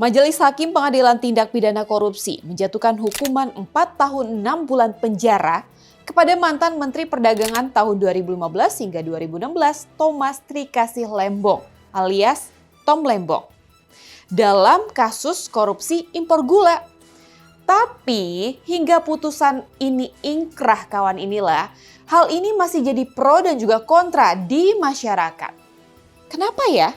Majelis Hakim Pengadilan Tindak Pidana Korupsi menjatuhkan hukuman 4 tahun 6 bulan penjara kepada mantan Menteri Perdagangan tahun 2015 hingga 2016 Thomas Trikasih Lembong alias Tom Lembong dalam kasus korupsi impor gula. Tapi hingga putusan ini ingkrah kawan inilah, hal ini masih jadi pro dan juga kontra di masyarakat. Kenapa ya?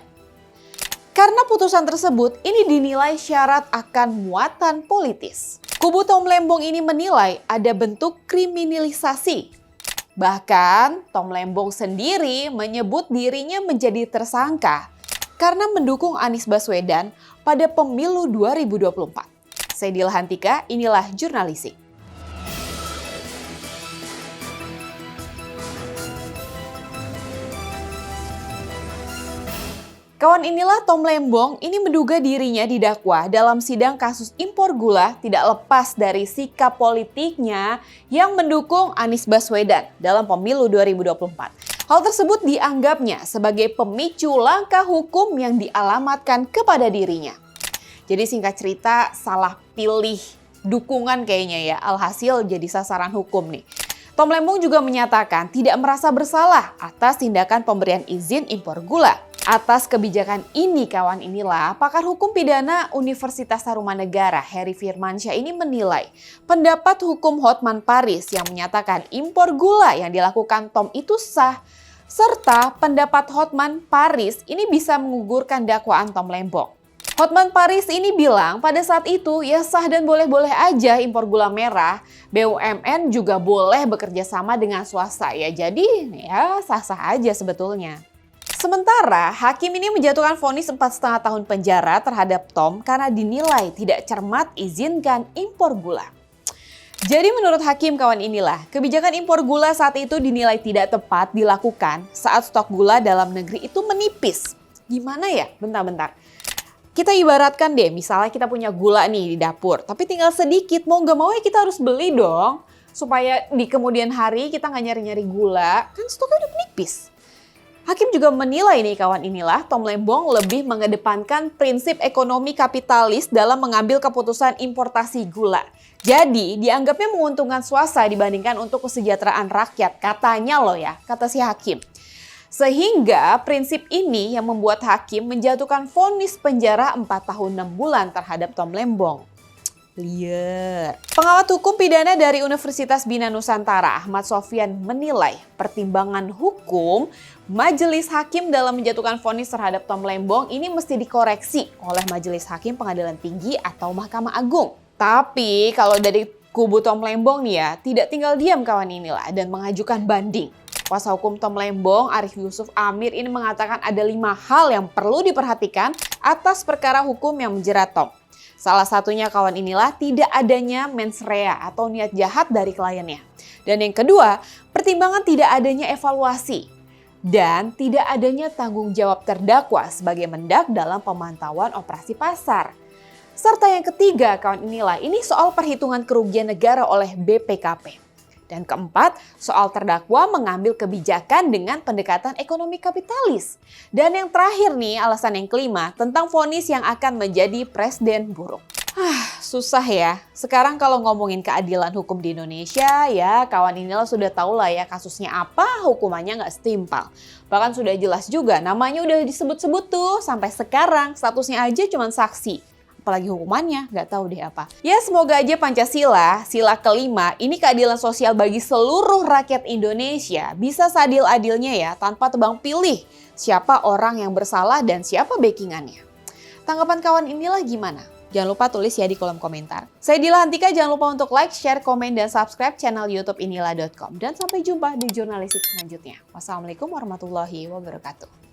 Karena putusan tersebut ini dinilai syarat akan muatan politis. Kubu Tom Lembong ini menilai ada bentuk kriminalisasi. Bahkan Tom Lembong sendiri menyebut dirinya menjadi tersangka karena mendukung Anies Baswedan pada pemilu 2024. Saya Dila Hantika, inilah Jurnalisik. Kawan inilah Tom Lembong ini menduga dirinya didakwa dalam sidang kasus impor gula tidak lepas dari sikap politiknya yang mendukung Anies Baswedan dalam pemilu 2024. Hal tersebut dianggapnya sebagai pemicu langkah hukum yang dialamatkan kepada dirinya. Jadi singkat cerita salah pilih dukungan kayaknya ya, alhasil jadi sasaran hukum nih. Tom Lembong juga menyatakan tidak merasa bersalah atas tindakan pemberian izin impor gula. Atas kebijakan ini kawan inilah pakar hukum pidana Universitas Tarumanegara Heri Firmansyah ini menilai pendapat hukum Hotman Paris yang menyatakan impor gula yang dilakukan Tom itu sah, serta pendapat Hotman Paris ini bisa menggugurkan dakwaan Tom Lembong. Hotman Paris ini bilang pada saat itu ya sah dan boleh-boleh aja impor gula merah, BUMN juga boleh bekerja sama dengan swasta ya, jadi ya sah-sah aja sebetulnya. Sementara hakim ini menjatuhkan vonis 4,5 tahun penjara terhadap Tom karena dinilai tidak cermat izinkan impor gula. Jadi menurut hakim kawan inilah, kebijakan impor gula saat itu dinilai tidak tepat dilakukan saat stok gula dalam negeri itu menipis. Gimana ya? Bentar-bentar. Kita ibaratkan deh, misalnya kita punya gula nih di dapur, tapi tinggal sedikit, mau gak mau ya kita harus beli dong. Supaya di kemudian hari kita gak nyari-nyari gula, kan stoknya udah menipis. Hakim juga menilai nih kawan inilah Tom Lembong lebih mengedepankan prinsip ekonomi kapitalis dalam mengambil keputusan importasi gula. Jadi dianggapnya menguntungkan swasta dibandingkan untuk kesejahteraan rakyat, katanya loh ya, kata si hakim. Sehingga prinsip ini yang membuat hakim menjatuhkan vonis penjara 4 tahun 6 bulan terhadap Tom Lembong. Lihat. Pengawat hukum pidana dari Universitas Bina Nusantara Ahmad Sofyan menilai pertimbangan hukum Majelis Hakim dalam menjatuhkan vonis terhadap Tom Lembong ini mesti dikoreksi oleh Majelis Hakim Pengadilan Tinggi atau Mahkamah Agung. Tapi kalau dari kubu Tom Lembong nih ya, tidak tinggal diam kawan inilah dan mengajukan banding. Kuasa hukum Tom Lembong, Arief Yusuf Amir ini mengatakan ada 5 hal yang perlu diperhatikan atas perkara hukum yang menjerat Tom. Salah satunya kawan inilah tidak adanya mens rea atau niat jahat dari kliennya. Dan yang kedua, pertimbangan tidak adanya evaluasi. Dan tidak adanya tanggung jawab terdakwa sebagai mendak dalam pemantauan operasi pasar. Serta yang ketiga kawan inilah, ini soal perhitungan kerugian negara oleh BPKP. Dan keempat, soal terdakwa mengambil kebijakan dengan pendekatan ekonomi kapitalis. Dan yang terakhir nih, alasan yang kelima, tentang vonis yang akan menjadi presiden buruk. Susah ya. Sekarang kalau ngomongin keadilan hukum di Indonesia, ya kawan inilah sudah tahu lah ya kasusnya apa, hukumannya nggak setimpal. Bahkan sudah jelas juga, namanya udah disebut-sebut tuh, sampai sekarang statusnya aja cuma saksi. Apalagi hukumannya, nggak tahu deh apa. Ya semoga aja Pancasila, sila kelima, ini keadilan sosial bagi seluruh rakyat Indonesia bisa seadil-adilnya ya, tanpa tebang pilih siapa orang yang bersalah dan siapa backingannya. Tanggapan kawan inilah gimana? Jangan lupa tulis ya di kolom komentar. Saya Dila Hantika, jangan lupa untuk like, share, komen, dan subscribe channel YouTube inilah.com. Dan sampai jumpa di Jurnalisik selanjutnya. Wassalamualaikum warahmatullahi wabarakatuh.